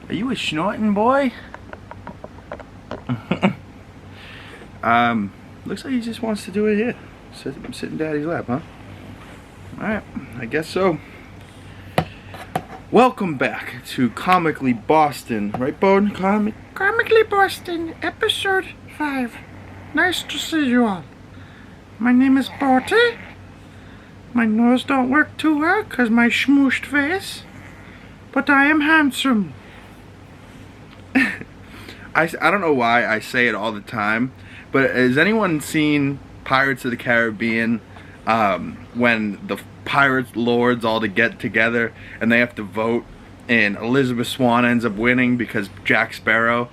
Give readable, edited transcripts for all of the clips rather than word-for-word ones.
Are you a snorting boy? Looks like he just wants to do it here. Sit in Daddy's lap, huh? Alright, I guess so. Welcome back to Comically Boston. Right, Bowden? Comically Boston, episode 5. Nice to see you all. My name is Bertie. My nose don't work too well because my schmooshed face. But I am handsome. I don't know why I say it all the time, but has anyone seen Pirates of the Caribbean when the pirate lords all to get together and they have to vote and Elizabeth Swann ends up winning because Jack Sparrow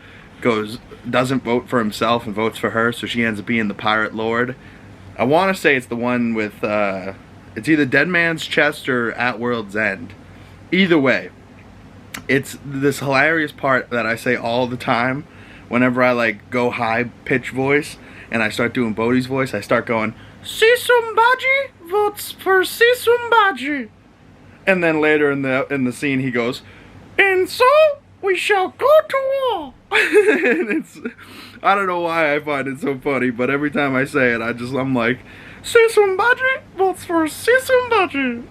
doesn't vote for himself and votes for her, so she ends up being the pirate lord? I want to say it's the one with it's either Dead Man's Chest or At World's End. Either way, it's this hilarious part that I say all the time whenever I like go high pitch voice and I start doing Bodie's voice. I start going, "See somebody votes for see somebody," and then later in the scene he goes, "And so we shall go to war." And I don't know why I find it so funny, but every time I say it, I'm like, "See somebody votes for see somebody."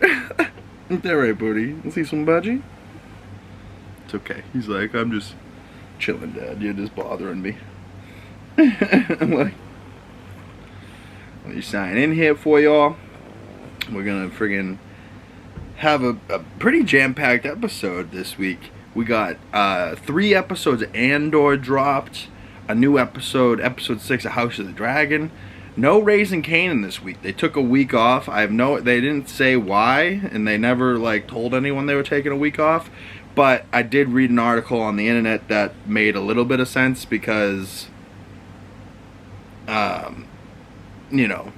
Ain't that right, Bodie? See somebody? It's okay. He's like, "I'm just chilling, Dad. You're just bothering me." I'm like, let me sign in here for y'all. We're gonna friggin' have a pretty jam-packed episode this week. We got 3 episodes of ANDOR dropped. A new episode 6 of House of the Dragon. No Raising Kanan this week. They took a week off. They didn't say why, and they never like told anyone they were taking a week off. But I did read an article on the internet that made a little bit of sense because, you know,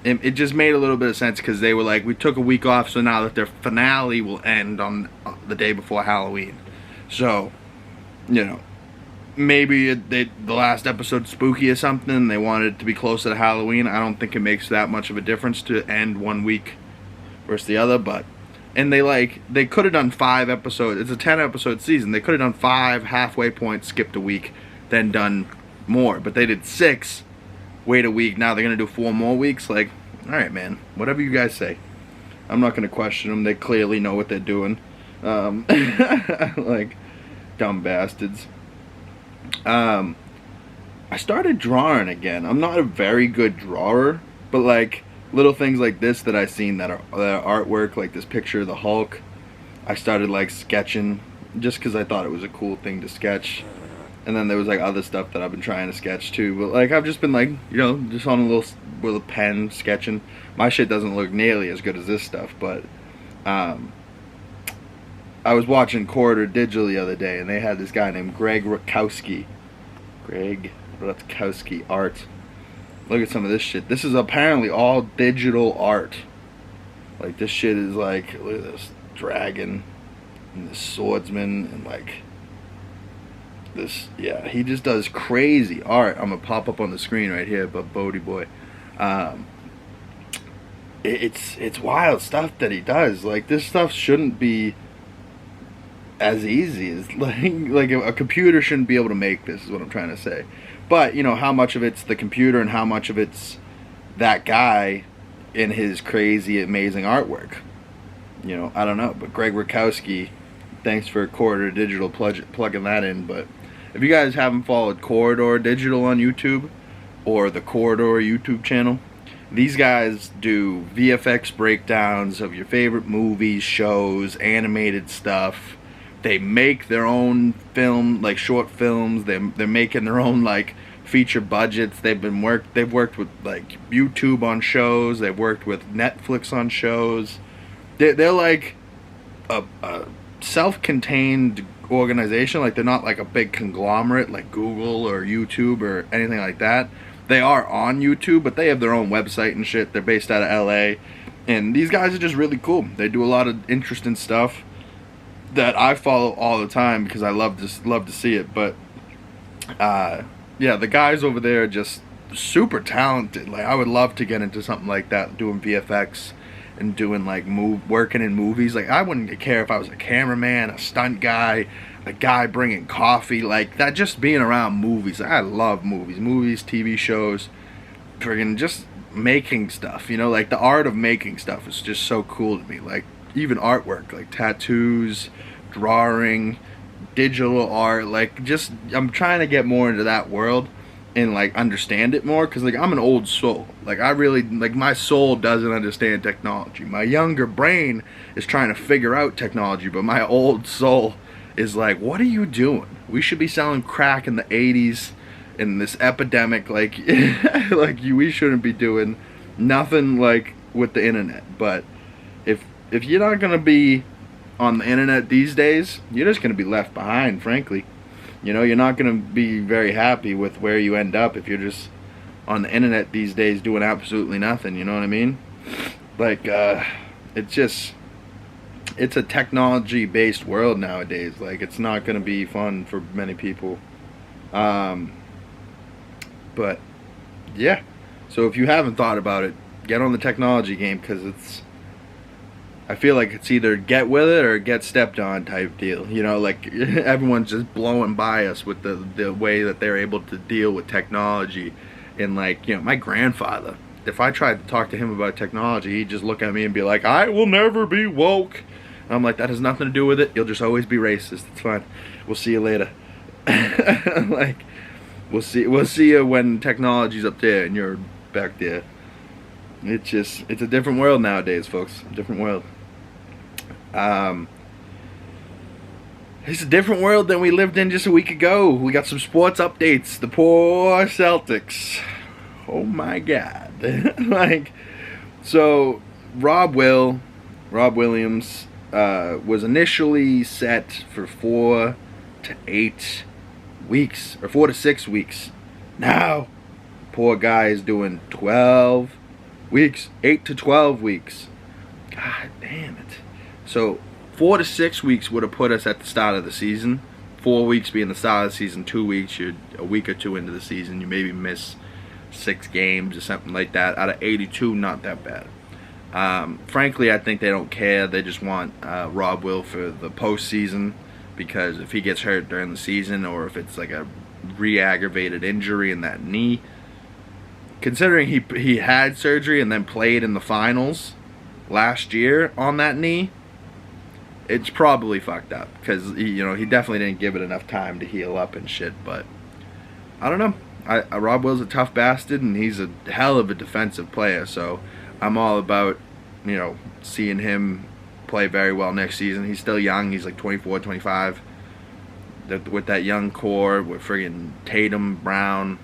it just made a little bit of sense because they were like, we took a week off, so now that their finale will end on the day before Halloween. So, you know, maybe the last episode's spooky or something. They wanted it to be closer to Halloween. I don't think it makes that much of a difference to end one week versus the other, but. And they could have done 5 episodes. It's a 10-episode season. They could have done 5 halfway points, skipped a week, then done more. But they did 6, wait a week. Now they're going to do 4 more weeks. Like, alright, man. Whatever you guys say. I'm not going to question them. They clearly know what they're doing. Like, dumb bastards. I started drawing again. I'm not a very good drawer, but like, little things like this that I seen that are artwork, like this picture of the Hulk, I started like sketching just because I thought it was a cool thing to sketch. And then there was like other stuff that I've been trying to sketch too, but like I've just been like, you know, just on a little pen sketching. My shit doesn't look nearly as good as this stuff, but I was watching Corridor Digital the other day and they had this guy named Greg Rutkowski art. Look at some of this shit. This is apparently all digital art. Like, this shit is like, look at this dragon and this swordsman and like this. Yeah, he just does crazy art. I'm gonna pop up on the screen right here, but Bodie boy, it's wild stuff that he does. Like, this stuff shouldn't be as easy as like a computer shouldn't be able to make this, is what I'm trying to say. But, you know, how much of it's the computer and how much of it's that guy in his crazy, amazing artwork. You know, I don't know. But Greg Rutkowski, thanks for Corridor Digital plugging that in. But if you guys haven't followed Corridor Digital on YouTube or the Corridor YouTube channel, these guys do VFX breakdowns of your favorite movies, shows, animated stuff. They make their own film, like short films. They're making their own like feature budgets. They've worked with like YouTube on shows. They've worked with Netflix on shows. They're like a self-contained organization. Like, they're not like a big conglomerate like Google or YouTube or anything like that. They are on YouTube, but they have their own website and shit. They're based out of LA, and these guys are just really cool. They do a lot of interesting stuff that I follow all the time because I love to see it. But yeah, the guys over there are just super talented. Like, I would love to get into something like that, doing VFX and doing like working in movies. Like I wouldn't care if I was a cameraman, a stunt guy, a guy bringing coffee, like that. Just being around movies, I love movies, TV shows, friggin' just making stuff. You know, like the art of making stuff is just so cool to me. Like even artwork, like tattoos, drawing, digital art, like just I'm trying to get more into that world and like understand it more, because like I'm an old soul. Like I really, like my soul doesn't understand technology. My younger brain is trying to figure out technology, but my old soul is like, what are you doing? We should be selling crack in the 80s in this epidemic. Like we shouldn't be doing nothing like with the internet. But if you're not gonna be on the internet these days, you're just gonna be left behind, frankly. You know, you're not gonna be very happy with where you end up if you're just on the internet these days doing absolutely nothing. You know what I mean? Like it's a technology based world nowadays. Like it's not gonna be fun for many people. But yeah, so if you haven't thought about it, get on the technology game, because I feel like it's either get with it or get stepped on type deal. You know, like everyone's just blowing by us with the way that they're able to deal with technology. And like, you know, my grandfather, if I tried to talk to him about technology, he'd just look at me and be like, I will never be woke. And I'm like, that has nothing to do with it. You'll just always be racist. It's fine. We'll see you later. Like, we'll see you when technology's up there and you're back there. It's a different world nowadays, folks. A different world. It's a different world than we lived in just a week ago. We got some sports updates. The poor Celtics. Oh my God. Like, so Rob Williams was initially set for 4 to 8 weeks, or 4 to 6 weeks. Now, poor guy is doing 12 weeks, 8 to 12 weeks. God damn it. So 4 to 6 weeks would have put us at the start of the season. 4 weeks being the start of the season. 2 weeks, you're a week or two into the season. You maybe miss 6 games or something like that. Out of 82, not that bad. Frankly, I think they don't care. They just want Rob Will for the postseason, because if he gets hurt during the season, or if it's like a re-aggravated injury in that knee, considering he had surgery and then played in the finals last year on that knee, it's probably fucked up, because he definitely didn't give it enough time to heal up and shit. But I don't know. Rob Will's a tough bastard, and he's a hell of a defensive player. So I'm all about, seeing him play very well next season. He's still young. He's like 24, 25. With that young core, with friggin' Tatum, Brown,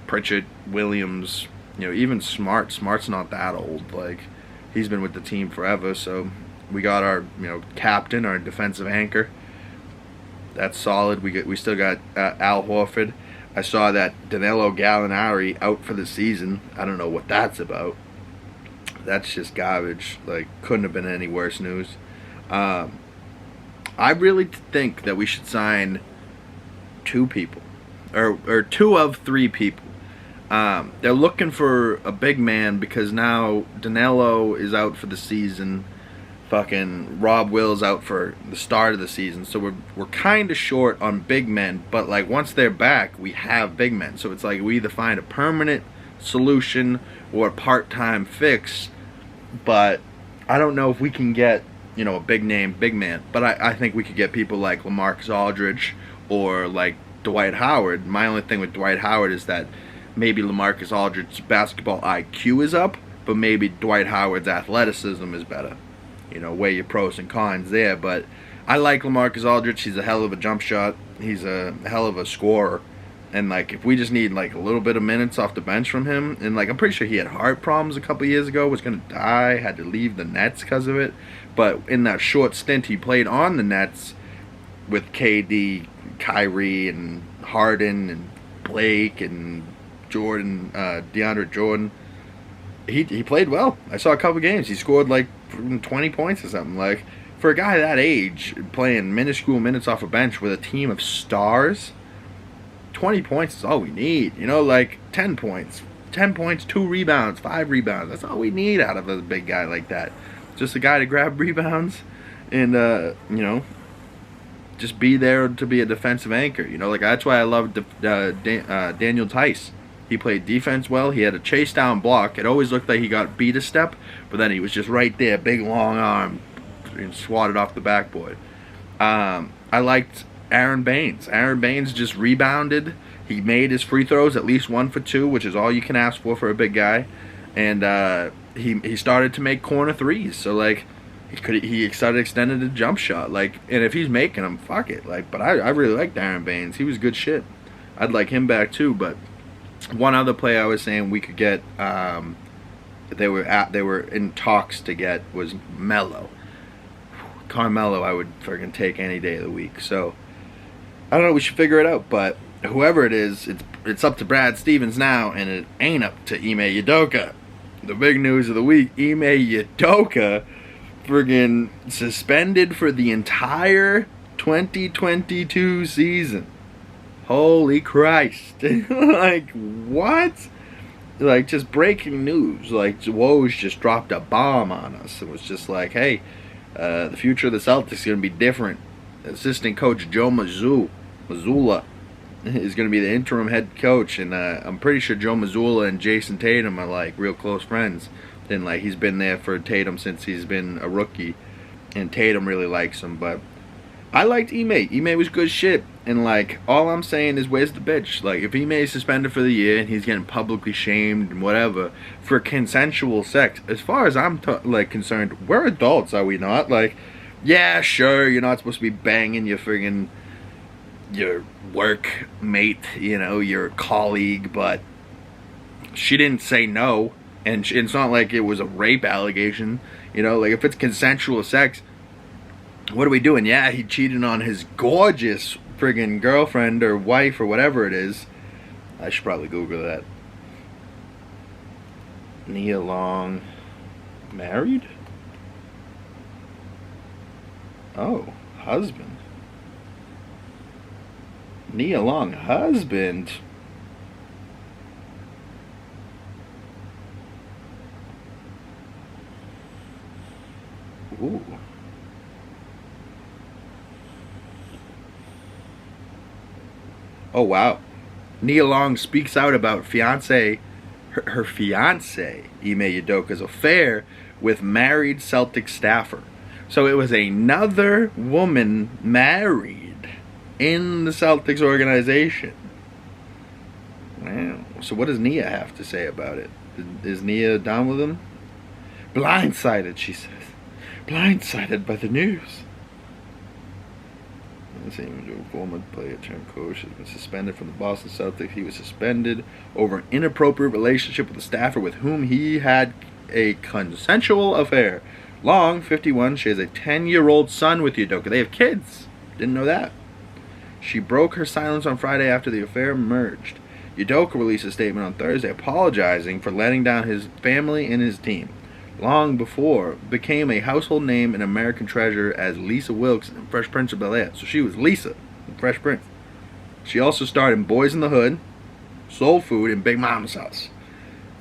Pritchard, Williams, even Smart. Smart's not that old. Like, he's been with the team forever. So we got our, captain, our defensive anchor. That's solid. We still got Al Horford. I saw that Danilo Gallinari out for the season. I don't know what that's about. That's just garbage. Like, couldn't have been any worse news. I really think that we should sign 2 people, or 2 of 3 people. They're looking for a big man, because now Danilo is out for the season. Fucking Rob Will's out for the start of the season. So we're kind of short on big men, but like once they're back, we have big men. So it's like we either find a permanent solution or a part-time fix. But I don't know if we can get, a big name, big man. But I think we could get people like LaMarcus Aldridge or like Dwight Howard. My only thing with Dwight Howard is that maybe LaMarcus Aldridge's basketball IQ is up, but maybe Dwight Howard's athleticism is better. Weigh your pros and cons there. But I like LaMarcus Aldridge. He's a hell of a jump shot. He's a hell of a scorer. And like, if we just need like a little bit of minutes off the bench from him, and like I'm pretty sure he had heart problems a couple years ago, was gonna die, had to leave the Nets because of it. But in that short stint he played on the Nets with KD, Kyrie, and Harden, and Blake, and Jordan, DeAndre Jordan, he played well. I saw a couple games. He scored like 20 points or something. Like, for a guy that age, playing minuscule minutes off a bench with a team of stars, 20 points is all we need. Like 10 points, 10 points, 2 rebounds, 5 rebounds. That's all we need out of a big guy like that. Just a guy to grab rebounds and, you know, just be there to be a defensive anchor. You know, like that's why I love Daniel Tice. He played defense well. He had a chase down block. It always looked like he got beat a step, but then he was just right there, big long arm, and swatted off the backboard. I liked Aaron Baines. Aaron Baines just rebounded. He made his free throws at least 1 for 2, which is all you can ask for a big guy. And he started to make corner threes. So like he started extending the jump shot. Like, and if he's making them, fuck it. Like, but I really liked Aaron Baines. He was good shit. I'd like him back too. But one other player I was saying we could get, they were in talks to get, was Melo. Carmelo I would fucking take any day of the week. So I don't know, we should figure it out, but whoever it is, it's up to Brad Stevens now, and it ain't up to Ime Udoka. The big news of the week, Ime Udoka friggin' suspended for the entire 2022 season. Holy Christ. Like, what? Like, just breaking news. Like, Woj just dropped a bomb on us. It was just like, hey, the future of the Celtics is going to be different. Assistant coach Joe Mazzulla is going to be the interim head coach, and I'm pretty sure Joe Mazzulla and Jason Tatum are like real close friends. And like he's been there for Tatum since he's been a rookie, and Tatum really likes him. But I liked Ime. Ime was good shit, and like all I'm saying is, where's the bitch? Like if Ime is suspended for the year and he's getting publicly shamed and whatever for consensual sex, as far as I'm like concerned, we're adults, are we not? Like, yeah, sure, you're not supposed to be banging your friggin' your work mate, you know, your colleague, but she didn't say no, and it's not like it was a rape allegation, you know. Like if it's consensual sex, what are we doing? Yeah, he cheated on his gorgeous friggin' girlfriend or wife or whatever it is. I should probably Google that. Nia Long married? Oh, husband. Nia Long, husband. Ooh. Oh, wow. Nia Long speaks out about her fiance, Ime Udoka's affair with married Celtics staffer. So it was another woman married in the Celtics organization. Wow. So what does Nia have to say about it? Is Nia down with him? Blindsided, she says. Blindsided by the news. The former player turned coach has been suspended from the Boston Celtics. He was suspended over an inappropriate relationship with a staffer with whom he had a consensual affair. Long, 51, she has a 10-year-old son with Udoka. They have kids. Didn't know that. She broke her silence on Friday after the affair emerged. Udoka released a statement on Thursday apologizing for letting down his family and his team. Long before, became a household name and American treasure as Lisa Wilkes in Fresh Prince of Bel-Air. So she was Lisa in Fresh Prince. She also starred in Boys in the Hood, Soul Food, and Big Mama's House.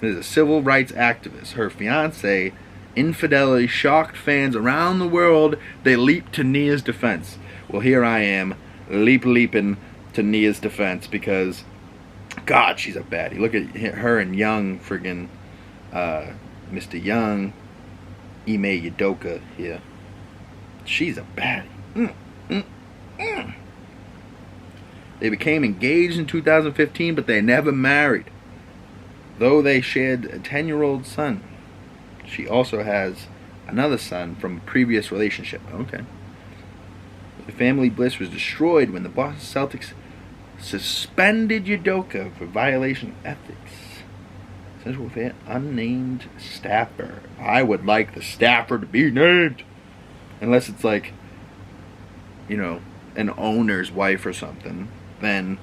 And is a civil rights activist. Her fiancé, infidelity, shocked fans around the world. They leaped to Nia's defense. Well, here I am, leaping to Nia's defense because, God, she's a baddie. Look at her and Young, friggin', Mr. Young, Ime Udoka here. She's a baddie. They became engaged in 2015, but they never married, though they shared a 10-year-old son. She also has another son from a previous relationship. Okay. The family bliss was destroyed when the Boston Celtics suspended Udoka for violation of ethics. Sexual affair, unnamed staffer. I would like the staffer to be named. Unless it's like, you know, an owner's wife or something. Then,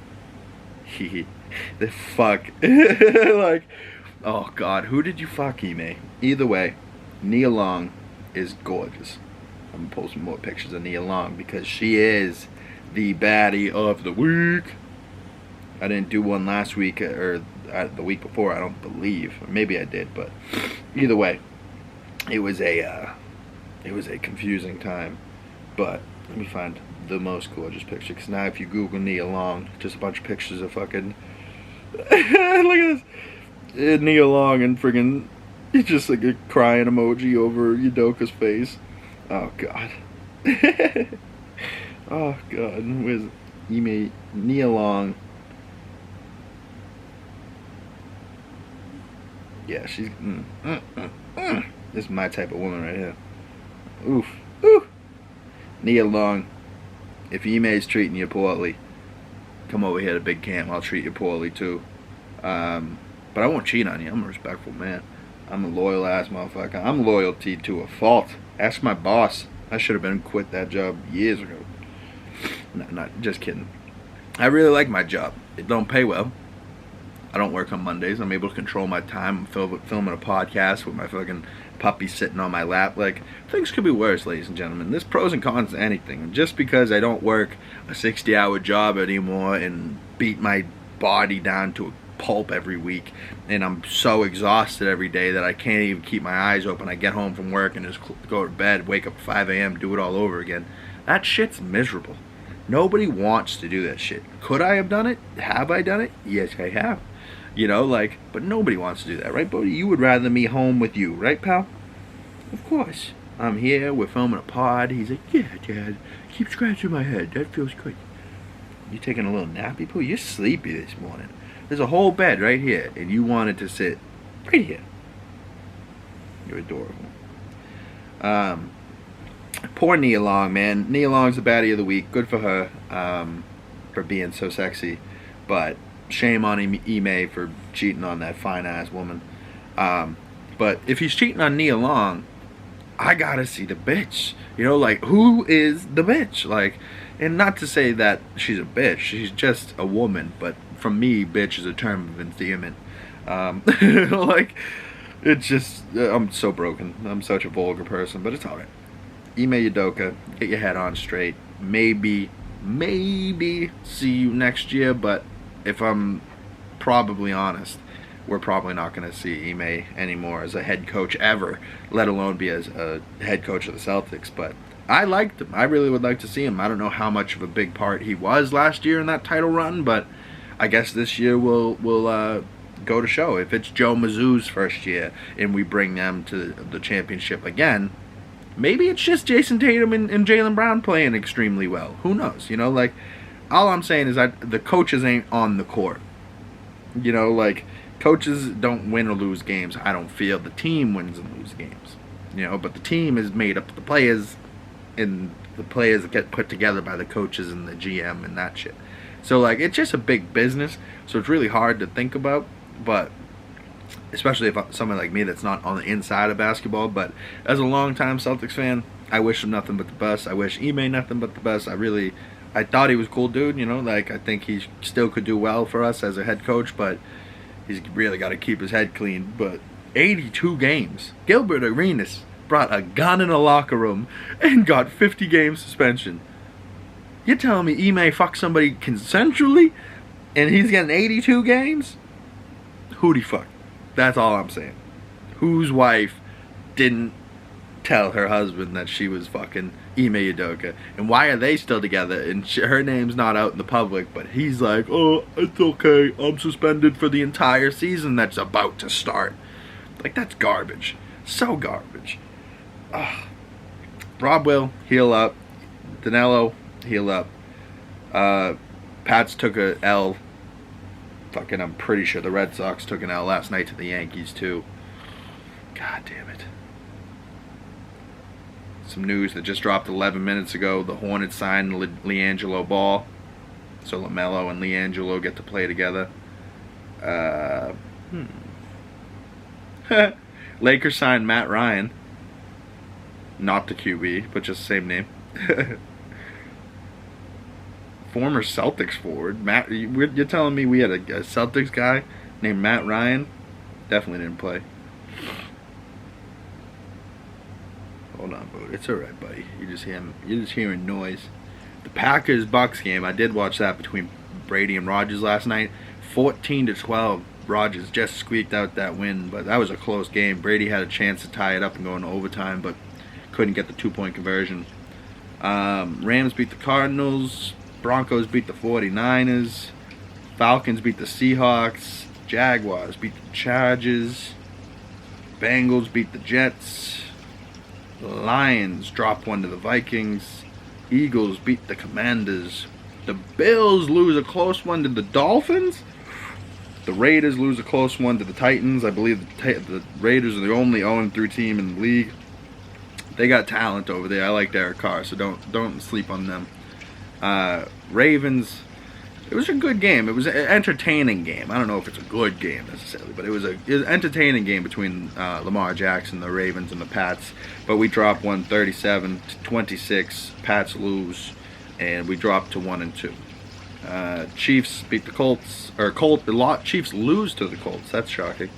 the fuck. Like, oh God, who did you fuck, Ime? Either way, Nia Long is gorgeous. I'm gonna post some more pictures of Nia Long because she is the baddie of the week. I didn't do one last week or the week before. I don't believe. Maybe I did, but either way, it was a confusing time. But let me find the most gorgeous picture, because now if you Google Nia Long, just a bunch of pictures of fucking look at this Nia Long and friggin' just like a crying emoji over Udoka's face. Oh god. Oh god. Where's Nia Long? Yeah, she's this is my type of woman right here. Oof. Ooh. Nia Long, if Ime's treating you poorly, come over here to Big Camp. I'll treat you poorly too. But I won't cheat on you. I'm a respectful man. I'm a loyal ass motherfucker. I'm loyalty to a fault. Ask my boss. I should have been quit that job years ago. No, not just kidding. I really like my job. It don't pay well. I don't work on Mondays. I'm able to control my time. I'm filming a podcast with my fucking puppy sitting on my lap. Like, things could be worse, ladies and gentlemen. There's pros and cons to anything. Just because I don't work a 60-hour job anymore and beat my body down to a pulp every week, and I'm so exhausted every day that I can't even keep my eyes open. I get home from work and just go to bed, wake up at 5 a.m., do it all over again. That shit's miserable. Nobody wants to do that shit. Could I have done it? Have I done it? Yes, I have. You know, like, but nobody wants to do that, right, Bodie? You would rather me home with you, right, pal? Of course. I'm here, we're filming a pod. He's like, yeah, Dad, keep scratching my head. That feels good. You taking a little nappy, Pooh? You're sleepy this morning. There's a whole bed right here, and you wanted to sit right here. You're adorable. Poor Nia Long, man. Nia Long's the baddie of the week. Good for her, for being so sexy. But shame on Ime for cheating on that fine-ass woman. But if he's cheating on Nia Long, I gotta see the bitch. You know, like, who is the bitch? Like, and not to say that she's a bitch. She's just a woman. But from me, bitch is a term of endearment. Like, it's just, I'm so broken. I'm such a vulgar person, but it's alright. Ime Udoka, get your head on straight. Maybe see you next year, but if I'm probably honest, we're probably not going to see Ime anymore as a head coach ever, let alone be as a head coach of the Celtics. But I liked him. I really would like to see him. I don't know how much of a big part he was last year in that title run, but I guess this year will go to show. If it's Joe Mizzou's first year and we bring them to the championship again, maybe it's just Jason Tatum and Jaylen Brown playing extremely well. Who knows? You know, like, all I'm saying is that the coaches ain't on the court. You know, like, coaches don't win or lose games. I don't feel the team wins and loses games. You know, but the team is made up of the players, and the players get put together by the coaches and the GM and that shit. So, like, it's just a big business, so it's really hard to think about, but especially if someone like me that's not on the inside of basketball. But as a longtime Celtics fan, I wish him nothing but the best. I wish Ime nothing but the best. I thought he was a cool dude, you know, like, I think he still could do well for us as a head coach, but he's really got to keep his head clean. But 82 games. Gilbert Arenas brought a gun in a locker room and got 50 game suspension. You're telling me Ime fucked somebody consensually and he's getting 82 games? Who'd he fuck? That's all I'm saying. Whose wife didn't tell her husband that she was fucking Ime Udoka? And why are they still together? And her name's not out in the public, but he's like, oh, it's okay. I'm suspended for the entire season that's about to start. Like, that's garbage. So garbage. Ugh. Rob will heal up. Danilo, heal up. Pats took a L. Fucking, I'm pretty sure the Red Sox took an L last night to the Yankees too. God damn it. Some news that just dropped 11 minutes ago. The Hornets signed LiAngelo Ball. So LaMelo and LiAngelo get to play together. Lakers signed Matt Ryan. Not the QB, but just the same name. Former Celtics forward. Matt, you're telling me we had a Celtics guy named Matt Ryan? Definitely didn't play. Hold on, bud. It's alright, buddy. You're just hearing noise. The Packers-Bucks game, I did watch that between Brady and Rodgers last night. 14-12. Rodgers just squeaked out that win, but that was a close game. Brady had a chance to tie it up and go into overtime, but couldn't get the 2-point conversion. Rams beat the Cardinals. Broncos beat the 49ers. Falcons beat the Seahawks. Jaguars beat the Chargers. Bengals beat the Jets. The Lions dropped one to the Vikings. Eagles beat the Commanders. The Bills lose a close one to the Dolphins. The Raiders lose a close one to the Titans. I believe the Raiders are the only 0-3 team in the league. They got talent over there. I like Derek Carr, so don't sleep on them. Ravens. It was a good game. It was an entertaining game. I don't know if it's a good game necessarily, but it was an entertaining game between Lamar Jackson, the Ravens, and the Pats. But we dropped one 37-26. Pats lose, and we dropped to 1-2. Chiefs beat the Colts, Chiefs lose to the Colts. That's shocking.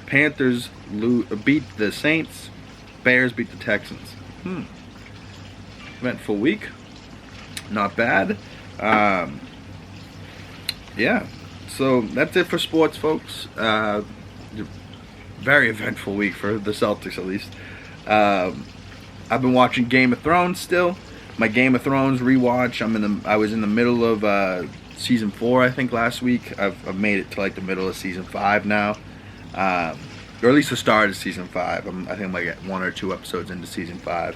Panthers beat the Saints. Bears beat the Texans. Eventful week. Not bad. Yeah, so that's it for sports, folks. Very eventful week for the Celtics, at least. I've been watching Game of Thrones still. My Game of Thrones rewatch. I was in the middle of season 4, I think, last week. I've made it to like the middle of season 5 now, or at least the start of season 5. I think I'm like at 1 or 2 episodes into season 5.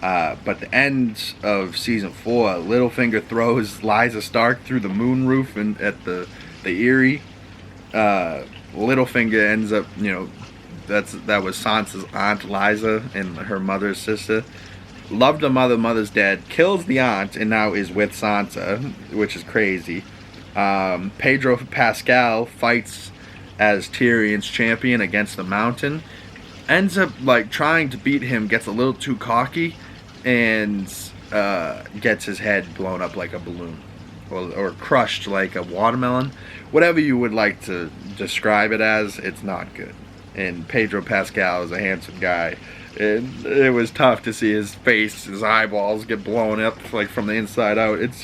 But the end of season 4, Littlefinger throws Lysa Stark through the moon roof and at the Eyrie. Littlefinger ends up, that was Sansa's aunt Lysa and her mother's sister. Loved the mother's dead, kills the aunt, and now is with Sansa, which is crazy. Pedro Pascal fights as Tyrion's champion against the Mountain. Ends up like trying to beat him, gets a little too cocky, and gets his head blown up like a balloon, or crushed like a watermelon. Whatever you would like to describe it as, it's not good. And Pedro Pascal is a handsome guy. And it was tough to see his face, his eyeballs get blown up like from the inside out. It's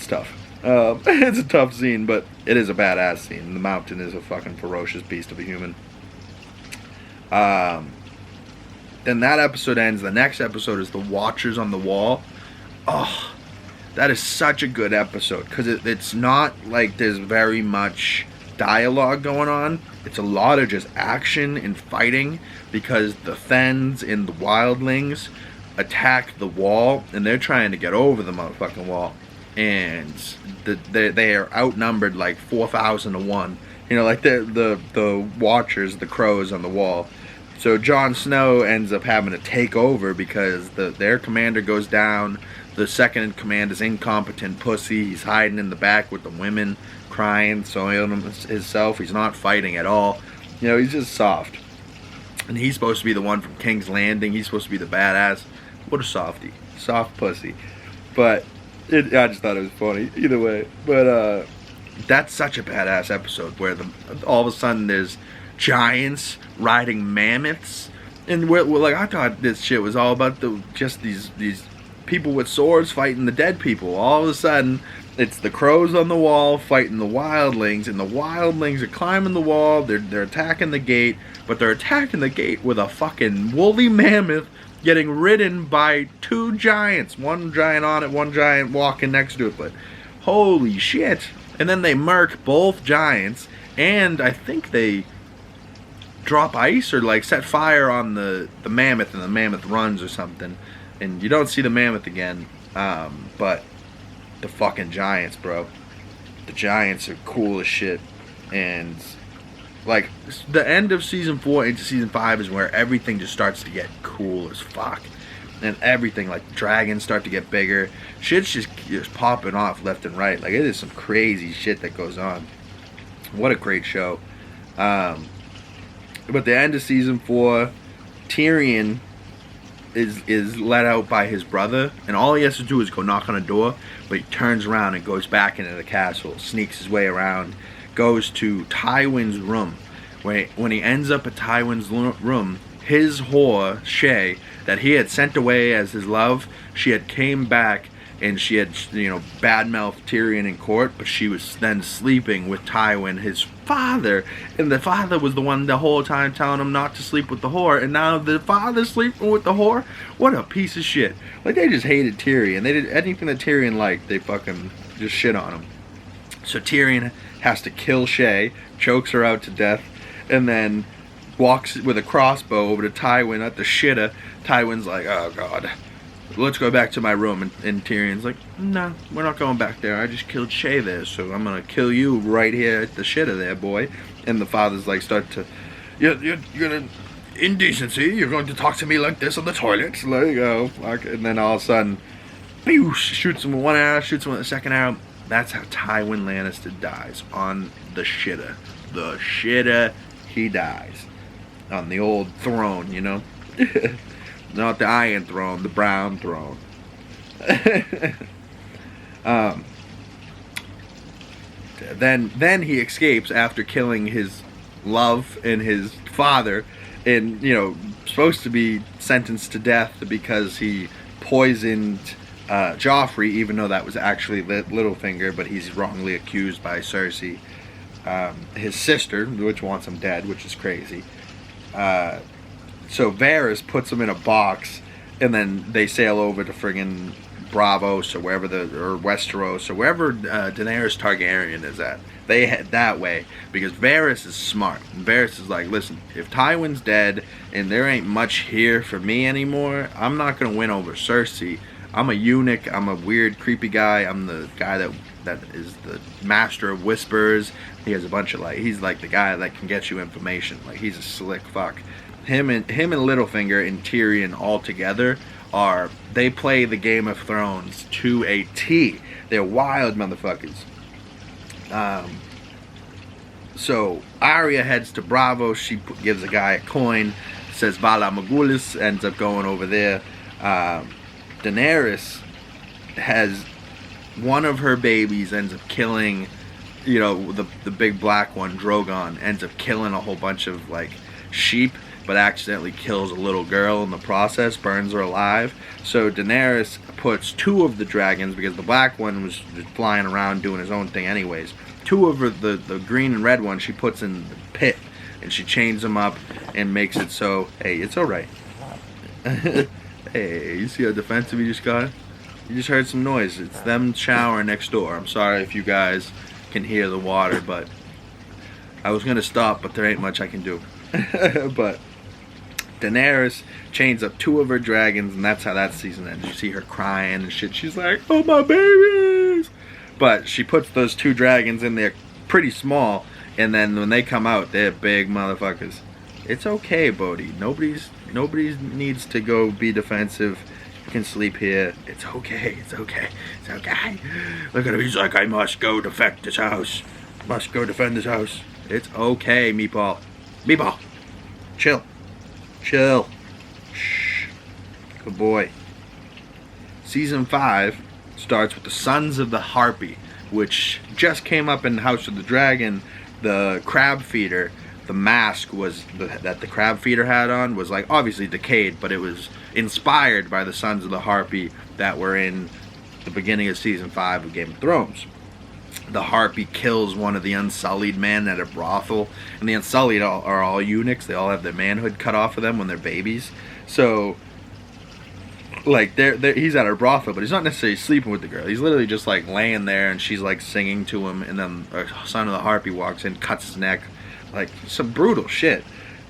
tough. It's a tough scene, but it is a badass scene. The Mountain is a fucking ferocious beast of a human. Then that episode ends. The next episode is The Watchers on the Wall. Oh, that is such a good episode, because it's not like there's very much dialogue going on. It's a lot of just action and fighting, because the Thens and the Wildlings attack the wall, and they're trying to get over the motherfucking wall. And they are outnumbered like 4,000 to 1. Like the Watchers, the crows on the wall. So Jon Snow ends up having to take over because their commander goes down. The second in command is incompetent pussy. He's hiding in the back with the women, crying, soiling himself. He's not fighting at all. He's just soft. And he's supposed to be the one from King's Landing. He's supposed to be the badass. What a softie. Soft pussy. But I just thought it was funny. Either way. But that's such a badass episode where all of a sudden there's giants riding mammoths, and we're like, I thought this shit was all about just these people with swords fighting the dead people. All of a sudden it's the crows on the wall fighting the wildlings, and the wildlings are climbing the wall. They're attacking the gate, but they're attacking the gate with a fucking woolly mammoth getting ridden by 2 giants, one giant on it, one giant walking next to it. But holy shit. And then they murk both giants, and I think they drop ice or like set fire on the mammoth, and the mammoth runs or something, and you don't see the mammoth again. But the fucking giants, bro, the giants are cool as shit. And like the end of season 4 into season 5 is where everything just starts to get cool as fuck, and everything, like dragons start to get bigger. Shit's just popping off left and right. Like, it is some crazy shit that goes on. What a great show. But the end of season 4, Tyrion is let out by his brother, and all he has to do is go knock on a door, but he turns around and goes back into the castle, sneaks his way around, goes to Tywin's room. When he ends up at Tywin's room, his whore, Shay, that he had sent away as his love, she had came back and she had, you know, bad-mouthed Tyrion in court, but she was then sleeping with Tywin, his father, and the father was the one the whole time telling him not to sleep with the whore, and now the father's sleeping with the whore? What a piece of shit. Like, they just hated Tyrion. They did anything that Tyrion liked, they fucking just shit on him. So Tyrion has to kill Shae, chokes her out to death, and then walks with a crossbow over to Tywin at the shitter. Tywin's like, oh god, let's go back to my room. And Tyrion's like, no, we're not going back there. I just killed Shae there, so I'm gonna kill you right here at the shitter there, boy. And the father's like, you're gonna, indecency, you're going to talk to me like this on the toilet? Like, oh, fuck. And then all of a sudden, pew, shoots him with one arrow, shoots him with the second arrow. That's how Tywin Lannister dies, on the shitter. The shitter, he dies. On the old throne, you know? Not the Iron Throne, the Brown Throne. Then he escapes after killing his love and his father, and, you know, supposed to be sentenced to death because he poisoned Joffrey, even though that was actually Littlefinger, but he's wrongly accused by Cersei, his sister, which wants him dead, which is crazy. So Varys puts him in a box, and then they sail over to friggin' Bravos or wherever or Westeros or wherever Daenerys Targaryen is at. They head that way because Varys is smart. And Varys is like, listen, if Tywin's dead and there ain't much here for me anymore, I'm not gonna win over Cersei. I'm a eunuch. I'm a weird, creepy guy. I'm the guy that is the master of whispers. He has a bunch of, like, he's like the guy that can get you information. Like, he's a slick fuck. Him and Littlefinger and Tyrion all together they play the Game of Thrones to a T. They're wild motherfuckers. So Arya heads to Bravo. She gives a guy a coin, says Vala Morghulis, ends up going over there. Daenerys has one of her babies ends up killing, you know, the big black one, Drogon, ends up killing a whole bunch of, like, sheep, but accidentally kills a little girl in the process, burns her alive. So Daenerys puts two of the dragons, because the black one was just flying around doing his own thing anyways. Two of the green and red ones she puts in the pit, and she chains them up and makes it so, hey, it's alright. Hey, you see how defensive you just got? You just heard some noise. It's them showering next door. I'm sorry if you guys can hear the water, but I was going to stop, but there ain't much I can do. But Daenerys chains up two of her dragons, and that's how that season ends. You see her crying and shit. She's like, oh, my babies! But she puts those two dragons in there pretty small, and then when they come out, they're big motherfuckers. It's okay, Bodhi. Nobody needs to go be defensive. You can sleep here. It's okay. It's okay. It's okay. Look at him. He's like, I must go defend this house. Must go defend this house. It's okay, Meatball. Meatball. Chill. Chill. Shh. Good boy. Season 5 starts with the Sons of the Harpy, which just came up in House of the Dragon. The crab feeder, the mask that the crab feeder had on was, like, obviously decayed, but it was inspired by the Sons of the Harpy that were in the beginning of season 5 of Game of Thrones. The Harpy kills one of the Unsullied men at a brothel, and the Unsullied are all eunuchs. They all have their manhood cut off of them when they're babies. So, like, he's at a brothel, but he's not necessarily sleeping with the girl. He's literally just, like, laying there, and she's, like, singing to him, and then a Son of the Harpy walks in, cuts his neck. Like, some brutal shit.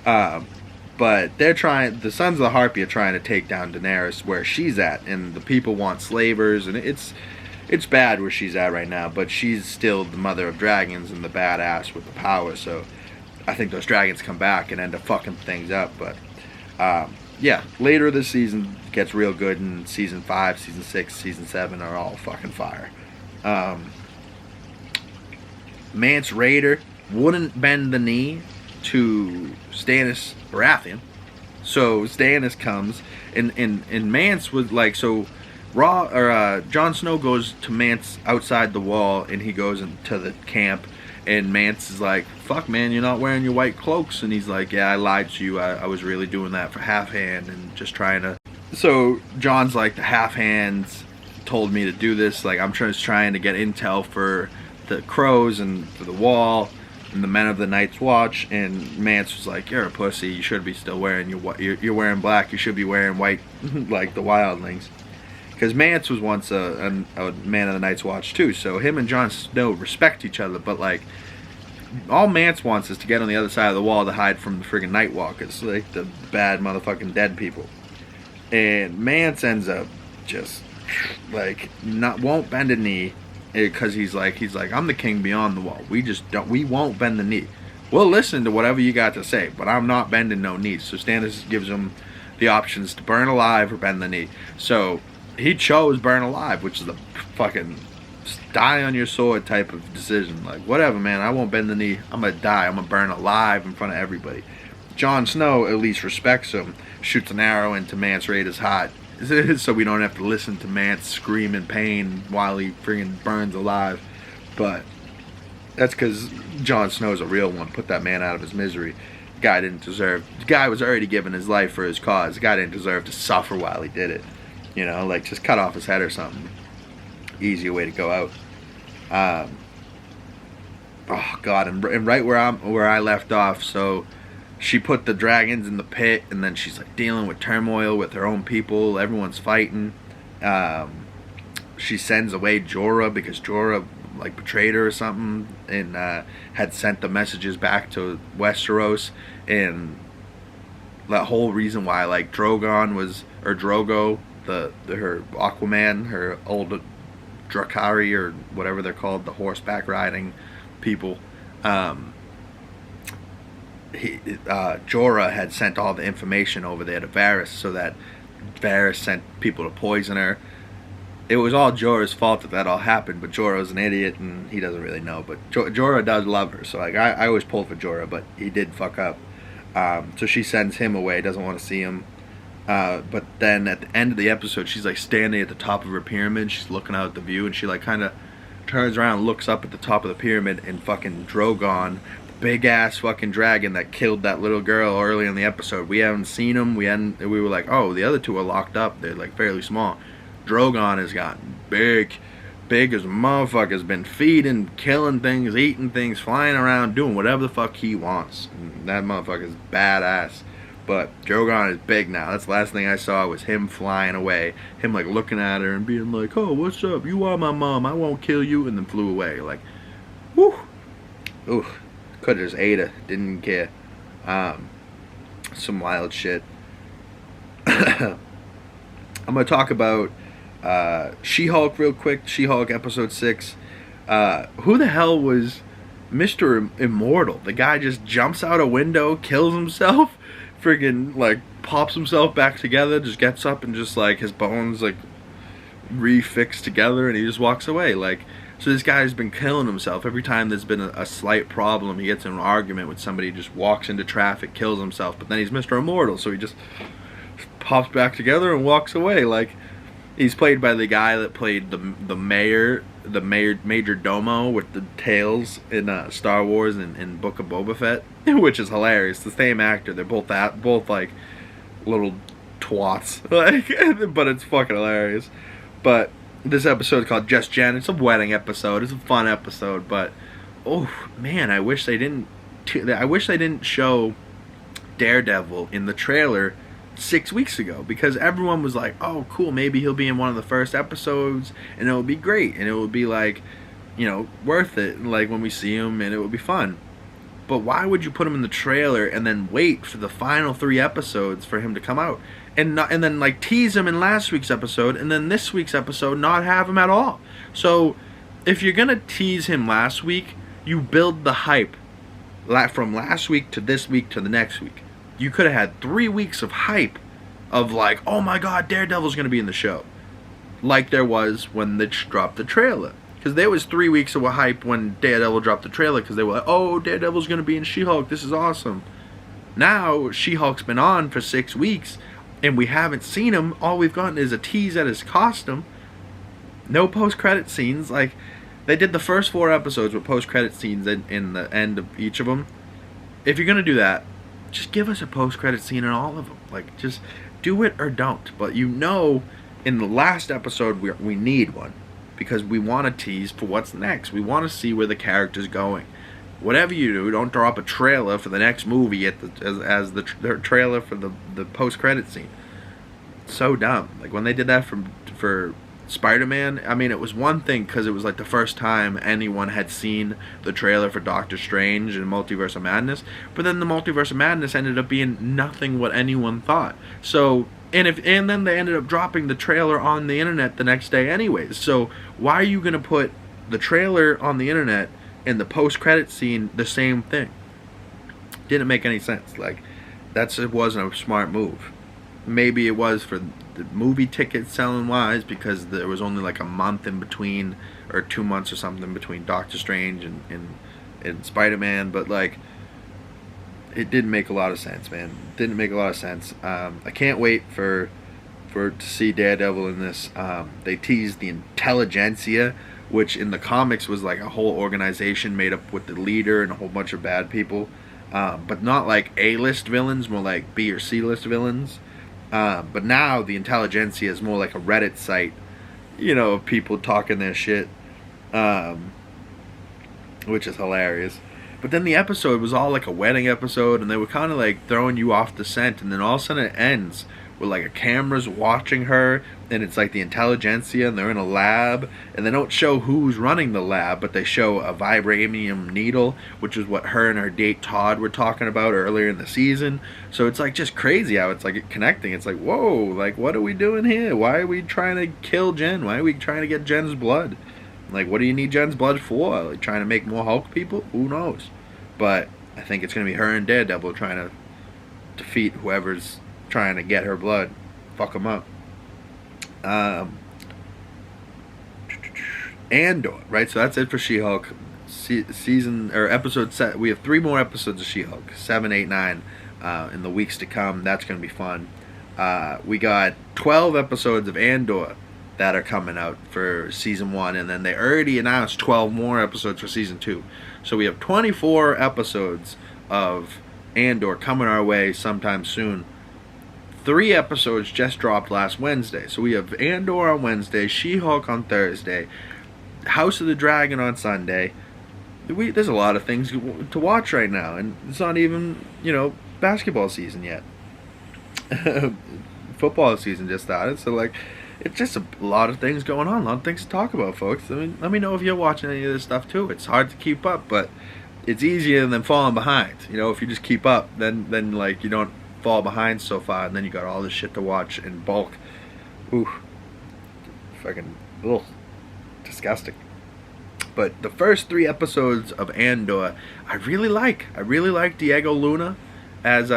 But the Sons of the Harpy are trying to take down Daenerys where she's at, and the people want slavers, and it's bad where she's at right now, but she's still the mother of dragons and the badass with the power, so I think those dragons come back and end up fucking things up. But yeah, later this season gets real good, and season 5, season 6, season 7 are all fucking fire. Mance Rayder wouldn't bend the knee to Stannis Baratheon, so Stannis comes, and Mance was like, so Jon Snow goes to Mance outside the wall, and he goes into the camp, and Mance is like, fuck man, you're not wearing your white cloaks, and he's like, yeah, I lied to you, I was really doing that for half hand and just trying to. So Jon's like, the half hands told me to do this. Like, I'm just trying to get intel for the Crows and for the Wall and the Men of the Night's Watch. And Mance was like, you're a pussy. You should be still wearing you're wearing black. You should be wearing white like the Wildlings. Because Mance was once a Man of the Night's Watch too. So him and Jon Snow respect each other. But like, all Mance wants is to get on the other side of the wall to hide from the friggin' Night Walkers, like the bad motherfucking dead people. And Mance ends up just like won't bend a knee, because he's like I'm the king beyond the wall. We won't bend the knee. We'll listen to whatever you got to say, but I'm not bending no knees. So Stannis gives him the options to burn alive or bend the knee. So he chose burn alive, which is the fucking die on your sword type of decision. Like, whatever, man, I won't bend the knee. I'm gonna die. I'm gonna burn alive in front of everybody. Jon Snow at least respects him, shoots an arrow into Mance Rayder's heart, so we don't have to listen to Mance scream in pain while he friggin' burns alive. But that's because Jon Snow's a real one. Put that man out of his misery. The guy was already giving his life for his cause. The guy didn't deserve to suffer while he did it. You know, like, just cut off his head or something. Easier way to go out. Oh God, and right where I left off. So she put the dragons in the pit, and then she's like dealing with turmoil with her own people. Everyone's fighting. She sends away Jorah because Jorah like betrayed her or something, and had sent the messages back to Westeros. And that whole reason why like Drogo, her Aquaman, her old Drakari or whatever they're called, the horseback riding people. Jorah had sent all the information over there to Varys, so that Varys sent people to poison her. It was all Jorah's fault that all happened, but Jorah's an idiot and he doesn't really know. But Jorah does love her, so like I always pull for Jorah, but he did fuck up. So she sends him away, doesn't want to see him. But then at the end of the episode, she's like standing at the top of her pyramid. She's looking out at the view, and she like kind of turns around and looks up at the top of the pyramid, and fucking Drogon, the big ass fucking dragon that killed that little girl early in the episode. We haven't seen him. We were like, oh, the other two are locked up. They're like fairly small. Drogon has gotten big as a motherfucker. Has been feeding, killing things, eating things, flying around, doing whatever the fuck he wants. And that motherfucker's badass. But Drogon is big now. That's the last thing I saw was him flying away. Him like looking at her and being like, oh, what's up? You are my mom. I won't kill you. And then flew away. Like, whew. Ooh. Could have just ate her. Didn't care. Some wild shit. I'm going to talk about She-Hulk real quick. She-Hulk episode 6. Who the hell was Mr. Immortal? The guy just jumps out a window, kills himself. Friggin' like pops himself back together, just gets up and just like his bones like refixed together, and he just walks away. Like, so this guy's been killing himself every time there's been a slight problem. He gets in an argument with somebody, just walks into traffic, kills himself, but then he's Mr. Immortal, so he just pops back together and walks away. Like, he's played by the guy that played the major domo with the tails in Star Wars and Book of Boba Fett, which is hilarious. The same actor. They're both like little twats, like, but it's fucking hilarious. But this episode is called Just Jen. It's a wedding episode. It's a fun episode, but oh man, I wish they didn't show Daredevil in the trailer 6 weeks ago, because everyone was like, oh cool, maybe he'll be in one of the first episodes and it will be great and it will be like, you know, worth it, like when we see him, and it will be fun. But why would you put him in the trailer and then wait for the final 3 episodes for him to come out, and then like tease him in last week's episode, and then this week's episode not have him at all? So if you're gonna tease him last week, you build the hype from last week to this week to the next week. You could have had 3 weeks of hype of like, oh my god, Daredevil's going to be in the show. Like there was when they dropped the trailer. Because there was 3 weeks of hype when Daredevil dropped the trailer, because they were like, oh, Daredevil's going to be in She-Hulk. This is awesome. Now, She-Hulk's been on for 6 weeks, and we haven't seen him. All we've gotten is a tease at his costume. No post-credit scenes. Like, they did the first 4 episodes with post-credit scenes in the end of each of them. If you're going to do that, just give us a post-credit scene in all of them. Like, just do it or don't. But you know in the last episode, we need one because we want to tease for what's next. We want to see where the character's going. Whatever you do, don't drop a trailer for the next movie as the trailer for the post-credit scene. It's so dumb. Like when they did that for Spider-Man, I mean, it was one thing because it was like the first time anyone had seen the trailer for Doctor Strange and Multiverse of Madness, but then the Multiverse of Madness ended up being nothing what anyone thought. So, and then they ended up dropping the trailer on the internet the next day anyways. So, why are you going to put the trailer on the internet and the post-credit scene the same thing? Didn't make any sense. Like, it wasn't a smart move. Maybe it was for the movie ticket selling wise because there was only like a month in between, or 2 months or something between Doctor Strange and Spider-Man, but like it didn't make a lot of sense, man. It didn't make a lot of sense. I can't wait to see Daredevil in this. They teased the Intelligentsia, which in the comics was like a whole organization made up with the leader and a whole bunch of bad people, but not like A-list villains, more like B or C-list villains. But now the Intelligentsia is more like a Reddit site, of people talking their shit, which is hilarious. But then the episode was all like a wedding episode, and they were kind of like throwing you off the scent, and then all of a sudden it ends with like a camera's watching her, and it's like the Intelligentsia, and they're in a lab, and they don't show who's running the lab, but they show a vibranium needle, which is what her and her date Todd were talking about earlier in the season. So it's like just crazy how it's like connecting. It's like, whoa, like what are we doing here? Why are we trying to kill Jen? Why are we trying to get Jen's blood? Like, what do you need Jen's blood for? Like, trying to make more Hulk people? Who knows? But I think it's going to be her and Daredevil trying to defeat whoever's trying to get her blood. Fuck them up. Andor, right? So that's it for She-Hulk. Episode set. We have 3 more episodes of She-Hulk. 7, 8, 9 in the weeks to come. That's going to be fun. We got 12 episodes of Andor that are coming out for season 1, and then they already announced 12 more episodes for season 2. So we have 24 episodes of Andor coming our way sometime soon. 3 episodes just dropped last Wednesday. So we have Andor on Wednesday, She-Hulk on Thursday, House of the Dragon on Sunday. There's a lot of things to watch right now, and it's not even, basketball season yet. Football season just started, so like, it's just a lot of things going on, a lot of things to talk about, folks. I mean, let me know if you're watching any of this stuff too. It's hard to keep up, but it's easier than falling behind. If you just keep up, then like you don't fall behind so far, and then you got all this shit to watch in bulk. Ooh, fucking, ugh, disgusting. But the first 3 episodes of Andor, I really like. I really like Diego Luna as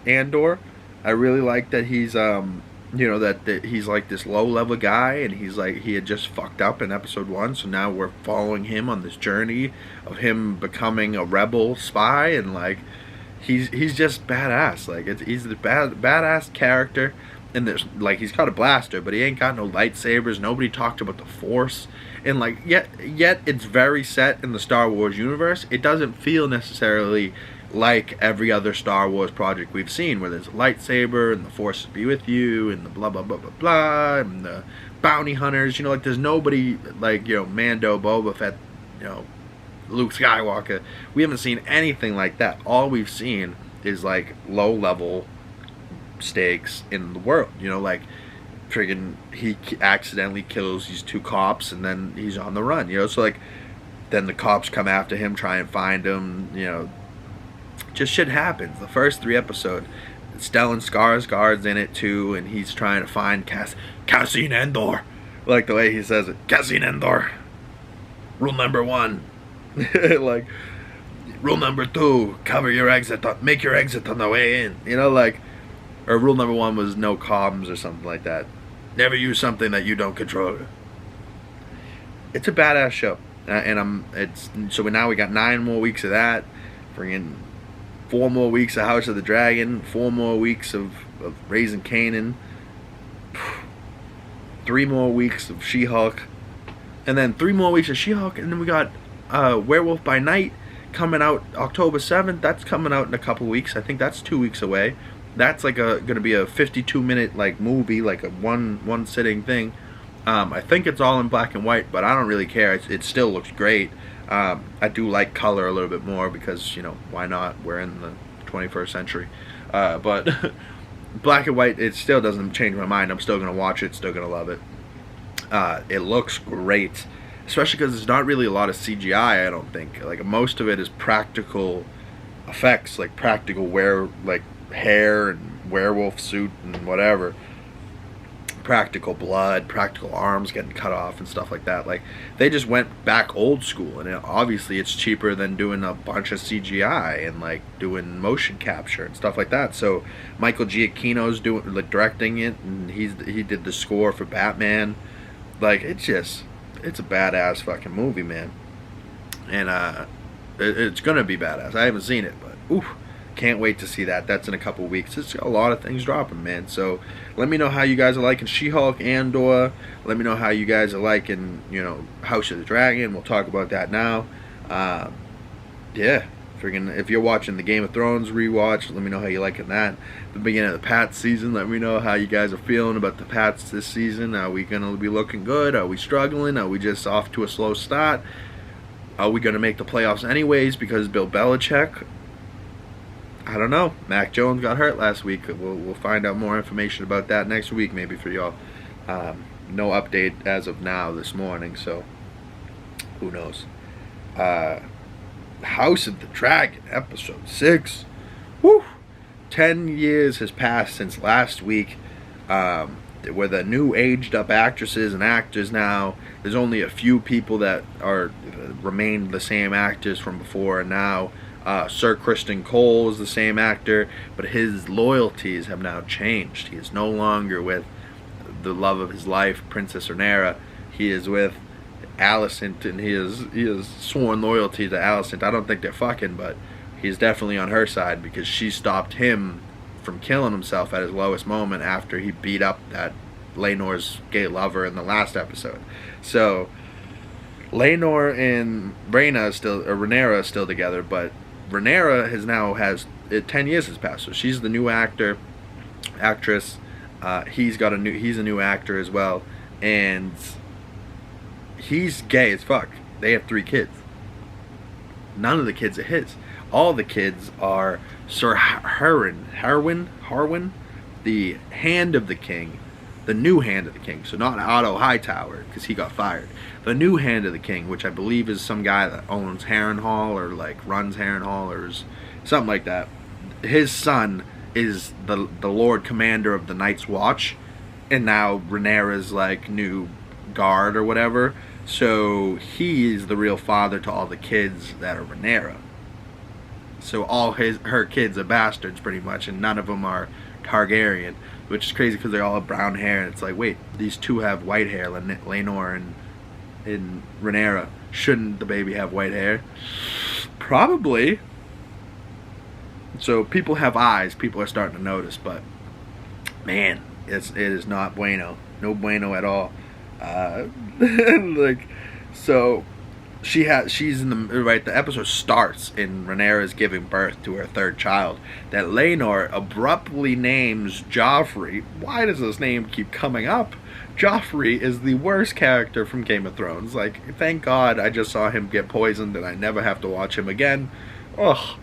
Andor. I really like that he's that he's like this low level guy, and he's like, he had just fucked up in episode 1, so now we're following him on this journey of him becoming a rebel spy, and like he's just badass. Like he's the badass character, and there's like, he's got a blaster, but he ain't got no lightsabers. Nobody talked about the Force, and like yet it's very set in the Star Wars universe. It doesn't feel necessarily like every other Star Wars project we've seen, where there's a lightsaber and the Force be with you and the blah blah blah blah blah and the bounty hunters. Like there's nobody like Mando, Boba Fett, Luke Skywalker. We haven't seen anything like that. All we've seen is like low level stakes in the world. Like friggin' he accidentally kills these 2 cops and then he's on the run. So like then the cops come after him, try and find him. Just shit happens. The first 3 episodes, Stellan Skarsgård's in it too, and he's trying to find Cassian Andor. Like the way he says it, Cassian Andor. Rule number 1. Like, rule number 2, make your exit on the way in. Or rule number 1 was no comms or something like that. Never use something that you don't control. It's a badass show, so now we got 9 more weeks of that. Bringing 4 more weeks of House of the Dragon, 4 more weeks of Raising Kanan, 3 more weeks of She-Hulk, and then 3 more weeks of She-Hulk, and then we got Werewolf by Night coming out October 7th. That's coming out in a couple weeks. I think that's 2 weeks away. That's like gonna be a 52-minute like movie, like a one sitting thing. I think it's all in black and white, but I don't really care. It still looks great. I do like color a little bit more because, why not? We're in the 21st century. But black and white, it still doesn't change my mind. I'm still going to watch it, still going to love it. It looks great, especially because there's not really a lot of CGI, I don't think. Like, most of it is practical effects, like practical hair and werewolf suit and whatever. Practical blood, practical arms getting cut off and stuff like that. Like, they just went back old school, and obviously it's cheaper than doing a bunch of CGI and like doing motion capture and stuff like that. So Michael Giacchino's directing it, and he did the score for Batman. Like, it's a badass fucking movie, man. And it's gonna be badass. I haven't seen it, but oof. Can't wait to see that. That's in a couple weeks. It's a lot of things dropping, man. So let me know how you guys are liking She-Hulk, Andor. Let me know how you guys are liking, House of the Dragon. We'll talk about that now. Yeah. If you're watching the Game of Thrones rewatch, let me know how you're liking that. The beginning of the Pats season, let me know how you guys are feeling about the Pats this season. Are we going to be looking good? Are we struggling? Are we just off to a slow start? Are we going to make the playoffs anyways because Bill Belichick? I don't know. Mac Jones got hurt last week. We'll find out more information about that next week, maybe, for y'all. No update as of now this morning, so who knows. House of the Dragon, episode 6. Woo! 10 years has passed since last week. With the new aged-up actresses and actors now, there's only a few people that remain the same actors from before and now. Sir Kristen Cole is the same actor, but his loyalties have now changed. He is no longer with the love of his life, Princess Rhaenyra. He is with Alicent, and he has sworn loyalty to Alicent. I don't think they're fucking, but he's definitely on her side because she stopped him from killing himself at his lowest moment after he beat up that Laenor's gay lover in the last episode. So Laenor and Rhaenyra is still together, but Rhaenyra has 10 years has passed, so she's the new actress. He's a new actor as well, and he's gay as fuck. They have 3 kids. None of the kids are his. All the kids are Sir Harwin, the Hand of the King, the new Hand of the King. So not Otto Hightower, because he got fired. The new Hand of the King, which I believe is some guy that owns Harrenhal or like runs Harrenhal or something like that. His son is the Lord Commander of the Night's Watch, and now Rhaenyra's like new guard or whatever. So he is the real father to all the kids that are Rhaenyra. So all her kids are bastards pretty much, and none of them are Targaryen, which is crazy because they all have brown hair. And it's like, wait, these two have white hair, Laenor and Rhaenyra. Shouldn't the baby have white hair? Probably. So people have eyes. People are starting to notice, but man, it is not bueno. No bueno at all. She's in the right. The episode starts and Rhaenyra is giving birth to her 3rd child that Laenor abruptly names Joffrey. Why does this name keep coming up? Joffrey is the worst character from Game of Thrones. Like, thank God I just saw him get poisoned and I never have to watch him again. Ugh.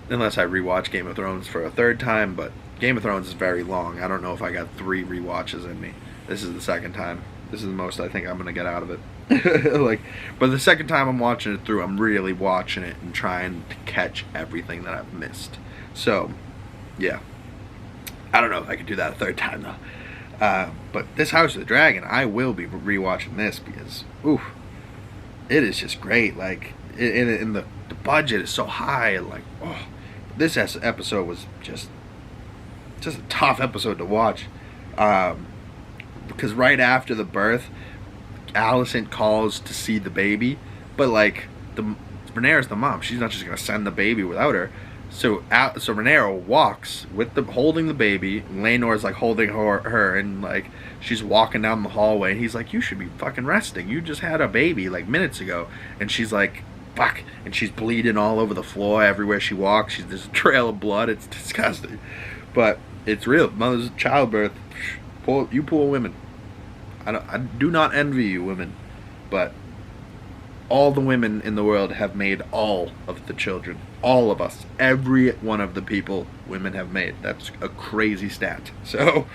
Unless I rewatch Game of Thrones for a 3rd time, but Game of Thrones is very long. I don't know if I got 3 rewatches in me. This is the 2nd time. This is the most I think I'm gonna get out of it. But the 2nd time I'm watching it through, I'm really watching it and trying to catch everything that I've missed. So, yeah. I don't know if I could do that a 3rd time though. But this House of the Dragon, I will be rewatching this because, oof, it is just great. Like, the budget is so high, and like, oh, this episode was just a tough episode to watch. Because right after the birth, Alicent calls to see the baby, but like Rhaenyra's the mom. She's not just gonna send the baby without her. So Rhaenyra walks holding the baby. Laenor's like holding her, and like she's walking down the hallway. And he's like, "You should be fucking resting. You just had a baby like minutes ago." And she's like, "Fuck!" And she's bleeding all over the floor everywhere she walks. There's a trail of blood. It's disgusting, but It's real. Mother's childbirth. You poor women. I do not envy you, women, but all the women in the world have made all of the children. All of us. Every one of the people women have made. That's a crazy stat. So,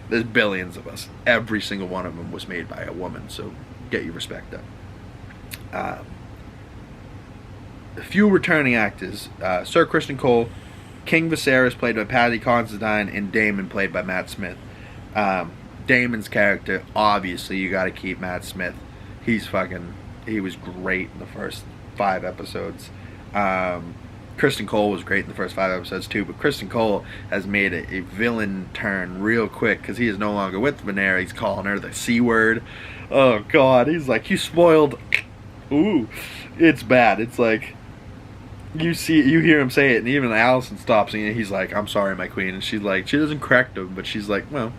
there's billions of us. Every single one of them was made by a woman. So, get your respect up. A few returning actors. Sir Criston Cole, King Viserys, played by Paddy Considine, and Daemon, played by Matt Smith. Daemon's character, obviously, you gotta keep Matt Smith. He was great in the first 5 episodes. Criston Cole was great in the first 5 episodes too, but Criston Cole has made a villain turn real quick because he is no longer with Rhaenyra. He's calling her the C word. Oh God, he's like, you spoiled. Ooh, it's bad. It's like, you hear him say it, and even Alicent stops, and he's like, I'm sorry, my queen. And she's like, she doesn't correct him, but she's like, well,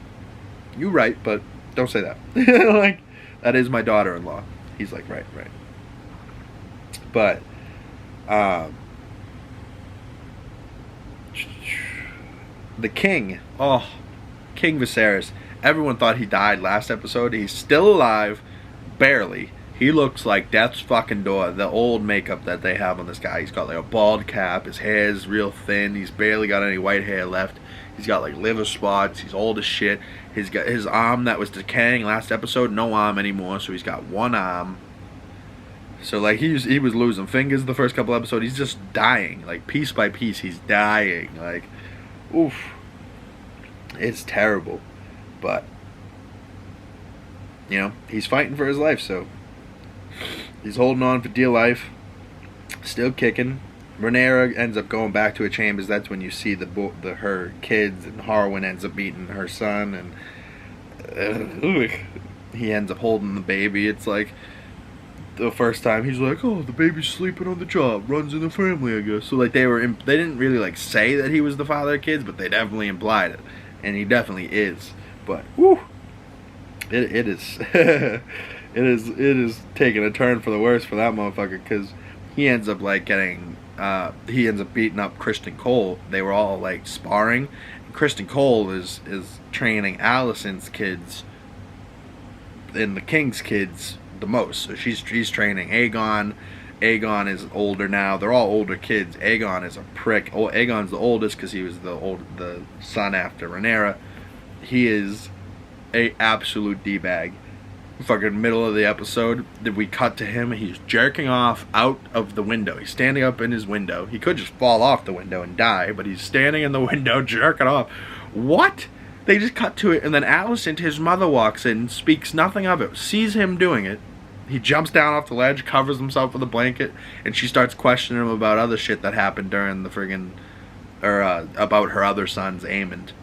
you're right, but don't say that. Like, that is my daughter-in-law. He's like, right. But, the king, King Viserys, everyone thought he died last episode. He's still alive, barely. He looks like death's fucking door. The old makeup that they have on this guy. He's got like a bald cap. His hair is real thin. He's barely got any white hair left. He's got like liver spots. He's old as shit. He's got his arm that was decaying last episode, no arm anymore. So he's got one arm. So like he was losing fingers the first couple episodes. He's just dying, like piece by piece. He's dying. Like, oof, it's terrible. But you know, he's fighting for his life. So he's holding on for dear life. Still kicking. Rhaenyra ends up going back to her chambers. That's when you see her kids, and Harwin ends up meeting her son, and he ends up holding the baby. It's like the first time he's like, oh, the baby's sleeping on the job, runs in the family, I guess. So like they didn't really like say that he was the father of kids, but they definitely implied it, and he definitely is. But whoo, it is it is taking a turn for the worse for that motherfucker, because he ends up like he ends up beating up Criston Cole. They were all like sparring. Criston Cole is training Alicent's kids and the King's kids the most. So she's training Aegon. Aegon is older now. They're all older kids. Aegon is a prick. Oh, Aegon's the oldest because he was the son after Rhaenyra. He is a absolute d-bag. Fucking middle of the episode, did we cut to him? He's jerking off out of the window. He's standing up in his window. He could just fall off the window and die, but he's standing in the window jerking off. What? They just cut to it, and then Alicent, his mother, walks in, speaks nothing of it, sees him doing it. He jumps down off the ledge, covers himself with a blanket, and she starts questioning him about other shit that happened during the friggin', about her other sons, Aemond,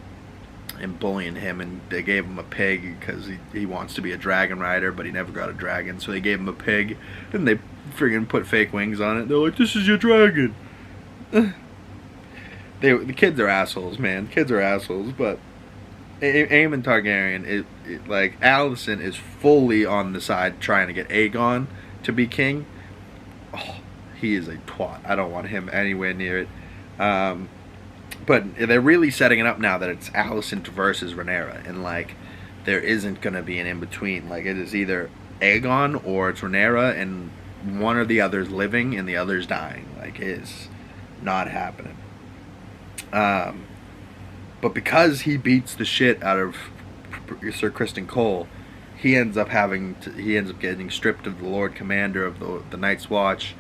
and bullying him. And they gave him a pig because he wants to be a dragon rider, but he never got a dragon, so they gave him a pig, and they friggin' put fake wings on it. They're like, this is your dragon. The kids are assholes, man. Kids are assholes, but Aemon Targaryen, like, Alicent is fully on the side trying to get Aegon to be king. Oh, he is a twat. I don't want him anywhere near it. But they're really setting it up now that it's Alicent versus Rhaenyra, and like there isn't gonna be an in between. Like it is either Aegon or it's Rhaenyra, and one or the other's living and the other's dying. Like it is not happening. But because he beats the shit out of Sir Criston Cole, he ends up getting stripped of the Lord Commander of the Night's Watch,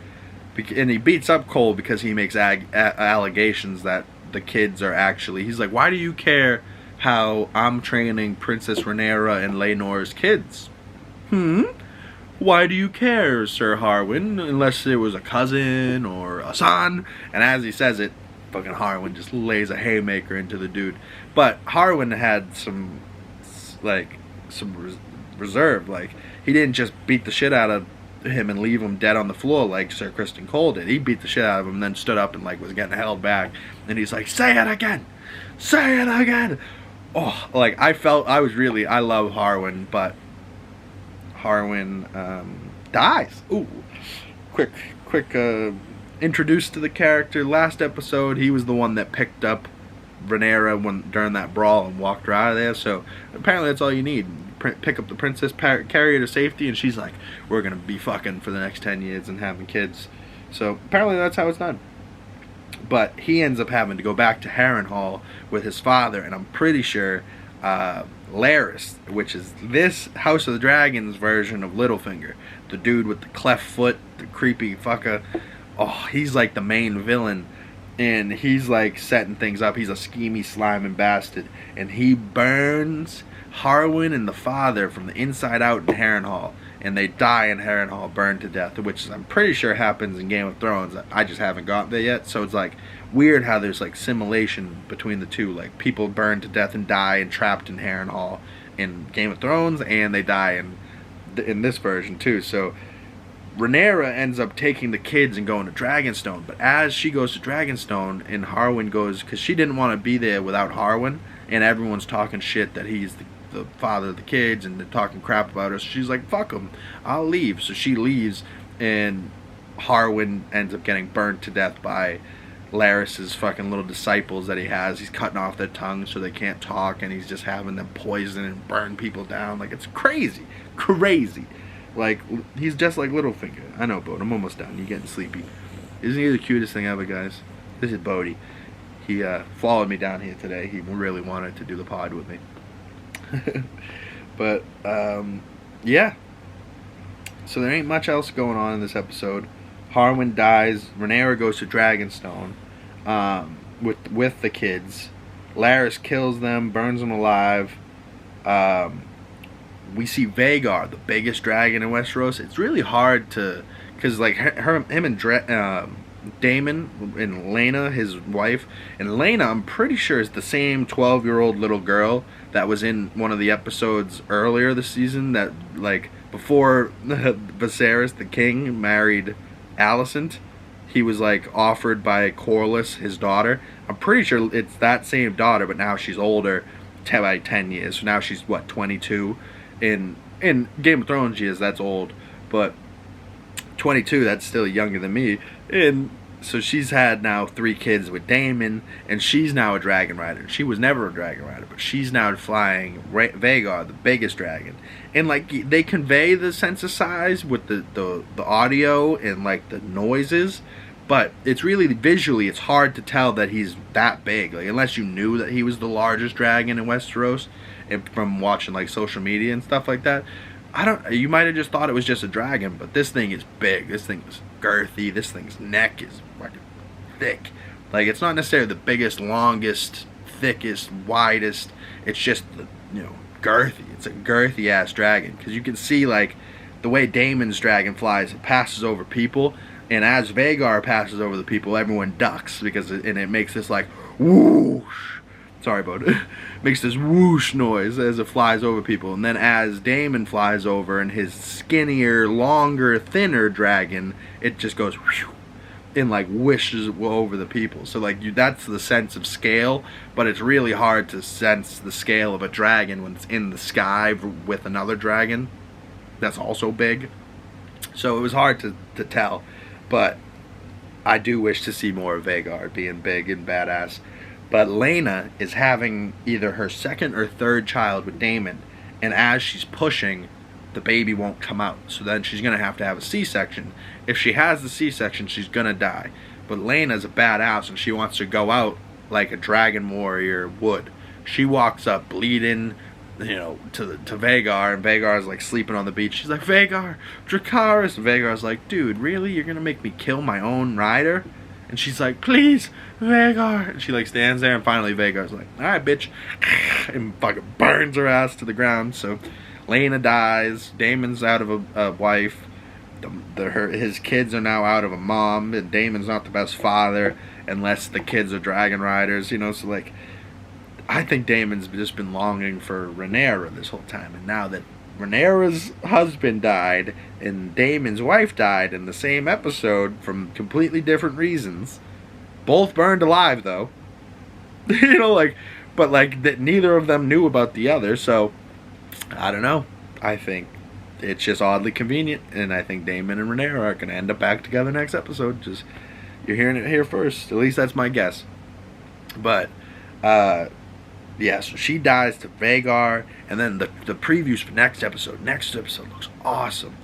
and he beats up Cole because he makes allegations that the kids are actually. He's like, why do you care how I'm training Princess Rhaenyra and Laenor's kids? Why do you care, Sir Harwin? Unless it was a cousin or a son. And as he says it, fucking Harwin just lays a haymaker into the dude. But Harwin had some reserve. Like, he didn't just beat the shit out of him and leave him dead on the floor like Sir Criston Cole did. He beat the shit out of him and then stood up and like was getting held back. And he's like, say it again! Say it again! Oh, like, I love Harwin, but Harwin dies. Ooh. Quick introduced to the character last episode. He was the one that picked up Rhaenyra during that brawl and walked her out of there. So apparently that's all you need. Pick up the princess, carry her to safety, and she's like, we're gonna be fucking for the next 10 years and having kids. So apparently that's how it's done. But he ends up having to go back to Harrenhal with his father, and I'm pretty sure Larys, which is this House of the Dragons version of Littlefinger, the dude with the cleft foot, the creepy fucker. Oh, he's like the main villain, and he's like setting things up. He's a schemy, sliming bastard, and he burns Harwin and the father from the inside out in Harrenhal, and they die in Harrenhal, burned to death, which I'm pretty sure happens in Game of Thrones. I just haven't got there yet, so it's like weird how there's like simulation between the two. Like people burn to death and die and trapped in Harrenhal in Game of Thrones, and they die in this version too. So Rhaenyra ends up taking the kids and going to Dragonstone, but as she goes to Dragonstone and Harwin goes, because she didn't want to be there without Harwin, and everyone's talking shit that he's the father of the kids and they're talking crap about her, so she's like, fuck him, I'll leave. So she leaves, and Harwin ends up getting burnt to death by Larys's fucking little disciples that he has. He's cutting off their tongues so they can't talk, and he's just having them poison and burn people down. Like, it's crazy. Like, he's just like Littlefinger. I know, Bodie, I'm almost done. You're getting sleepy. Isn't he the cutest thing ever, guys? This is Bodie. He followed me down here today. He really wanted to do the pod with me. But yeah, so there ain't much else going on in this episode. Harwin dies. Rhaenyra goes to Dragonstone with the kids. Larys kills them, burns them alive. We see Vhagar, the biggest dragon in Westeros. It's really hard to, because like him and Daemon and Lena, his wife, and Lena, I'm pretty sure is the same 12-year-old little girl that was in one of the episodes earlier this season, that like before Viserys the king married Alicent, he was like offered by Corlys, his daughter. I'm pretty sure it's that same daughter, but now she's older by 10 years. So now she's what, 22? In Game of Thrones she is, that's old, but 22, that's still younger than me. And so she's had now 3 kids with Daemon, and she's now a dragon rider. She was never a dragon rider, but she's now flying Vhagar, the biggest dragon. And like they convey the sense of size with the audio and like the noises, but it's really visually it's hard to tell that he's that big. Like unless you knew that he was the largest dragon in Westeros, and from watching like social media and stuff like that. You might have just thought it was just a dragon, but this thing is big. This thing is girthy. This thing's neck is fucking thick. Like, it's not necessarily the biggest, longest, thickest, widest. It's just, girthy. It's a girthy ass dragon. Because you can see, like, the way Daemon's dragon flies, it passes over people. And as Vhagar passes over the people, everyone ducks. And it makes this, like, whoosh. Sorry about it. Makes this whoosh noise as it flies over people. And then as Daemon flies over and his skinnier, longer, thinner dragon, it just goes whew, and like wishes over the people. So like that's the sense of scale, but it's really hard to sense the scale of a dragon when it's in the sky with another dragon that's also big. So it was hard to tell, but I do wish to see more of Vhagar being big and badass. But Lena is having either her second or third child with Daemon, and as she's pushing, the baby won't come out. So then she's going to have a C-section. If she has the C-section, she's going to die. But Lena's a badass, and she wants to go out like a dragon warrior would. She walks up bleeding, to Vhagar, and Vhagar's like sleeping on the beach. She's like, Vhagar, Dracarys. And Vhagar's like, dude, really? You're going to make me kill my own rider? And she's like, please, Vhagar. And she like stands there, and finally Vhagar's like, alright, bitch. And fucking burns her ass to the ground. So Lena dies. Daemon's out of a wife. His kids are now out of a mom. And Daemon's not the best father unless the kids are dragon riders. So like, I think Daemon's just been longing for Rhaenyra this whole time. And now that Rhaenyra's husband died and Daemon's wife died in the same episode from completely different reasons, both burned alive though, but that neither of them knew about the other. So I don't know, I think it's just oddly convenient, and I think Daemon and Rhaenyra are going to end up back together next episode. Just, you're hearing it here first, at least that's my guess. But Yeah, so she dies to Vagar, and then the previews for next episode. Next episode looks awesome.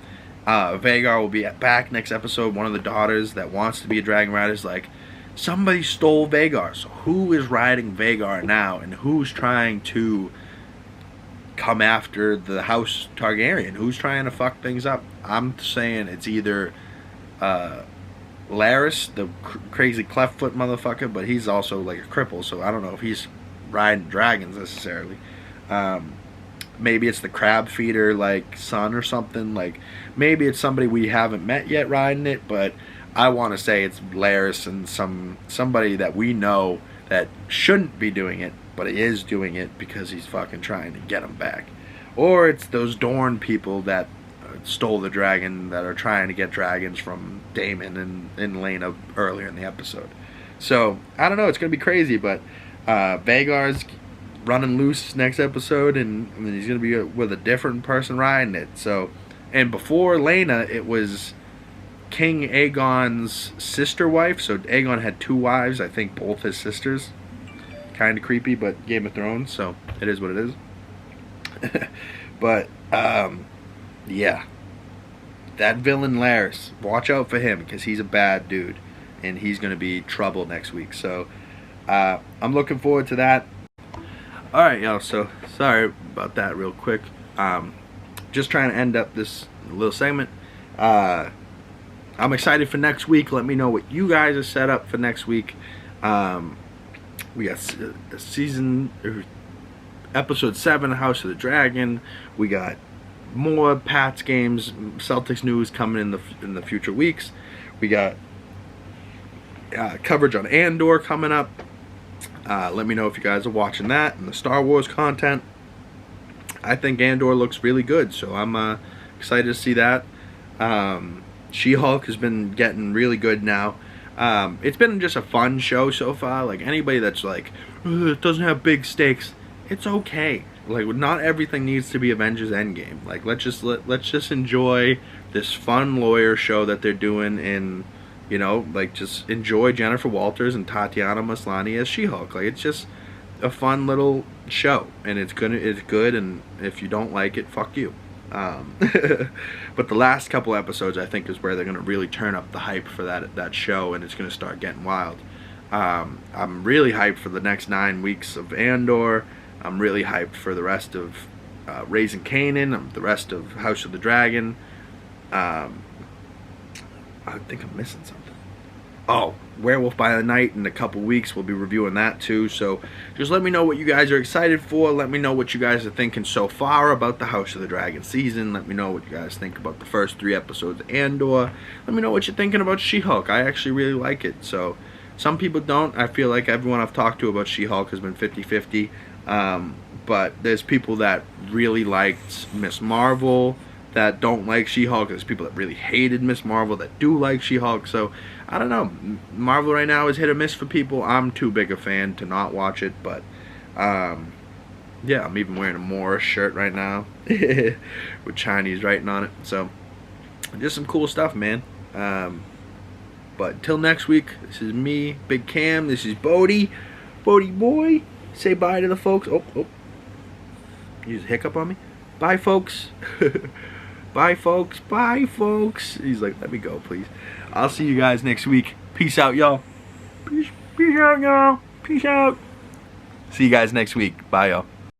Vagar will be back next episode. One of the daughters that wants to be a dragon rider is like, somebody stole Vagar. So who is riding Vagar now, and who's trying to come after the House Targaryen? Who's trying to fuck things up? I'm saying it's either Larys, the crazy cleft-foot motherfucker, but he's also like a cripple, so I don't know if he's riding dragons necessarily. Maybe it's the crab feeder, like, son or something. Like, maybe it's somebody we haven't met yet riding it, but I want to say it's Larys and somebody that we know that shouldn't be doing it, but he is doing it because he's fucking trying to get him back. Or it's those Dorne people that stole the dragon, that are trying to get dragons from Daemon and Lena earlier in the episode. So, I don't know, it's going to be crazy, but Vagar's running loose next episode, and he's going to be with a different person riding it. So, and before Lena, it was King Aegon's sister wife. So Aegon had 2 wives, I think both his sisters. Kind of creepy, but Game of Thrones, so it is what it is. But yeah, that villain Larys, watch out for him, because he's a bad dude, and he's going to be trouble next week. So I'm looking forward to that. Alright, y'all, so sorry about that real quick. Just trying to end up this little segment. I'm excited for next week. Let me know what you guys are set up for next week. We got episode 7, House of the Dragon. We got more Pats games, Celtics news coming in the future weeks. We got coverage on Andor coming up. Let me know if you guys are watching that and the Star Wars content. I think Andor looks really good, so I'm excited to see that. She-Hulk has been getting really good now. It's been just a fun show so far. Like, anybody that's like, it doesn't have big stakes, it's okay. Like, not everything needs to be Avengers Endgame. Like, let's just enjoy this fun lawyer show that they're doing in. You know, like, just enjoy Jennifer Walters and Tatiana Maslany as She-Hulk. Like, it's just a fun little show, and it's good, and if you don't like it, fuck you. But the last couple episodes, I think, is where they're going to really turn up the hype for that show, and it's going to start getting wild. I'm really hyped for the next 9 weeks of Andor. I'm really hyped for the rest of Raising Kanan, the rest of House of the Dragon. I think I'm missing something. Oh, Werewolf by the Night in a couple weeks. We'll be reviewing that too. So just let me know what you guys are excited for. Let me know what you guys are thinking so far about the House of the Dragon season. Let me know what you guys think about the first 3 episodes of Andor. Let me know what you're thinking about She-Hulk. I actually really like it. So some people don't. I feel like everyone I've talked to about She-Hulk has been 50-50. But there's people that really liked Miss Marvel that don't like She-Hulk. There's people that really hated Miss Marvel that do like She-Hulk. So, I don't know. Marvel right now is hit or miss for people. I'm too big a fan to not watch it. But, yeah, I'm even wearing a Morris shirt right now with Chinese writing on it. So, just some cool stuff, man. But until next week, this is me, Big Cam. This is Bodie. Bodie boy. Say bye to the folks. Oh. You just hiccup on me. Bye, folks. Bye, folks. Bye, folks. He's like, let me go, please. I'll see you guys next week. Peace out, y'all. Peace out, y'all. Peace out. See you guys next week. Bye, y'all.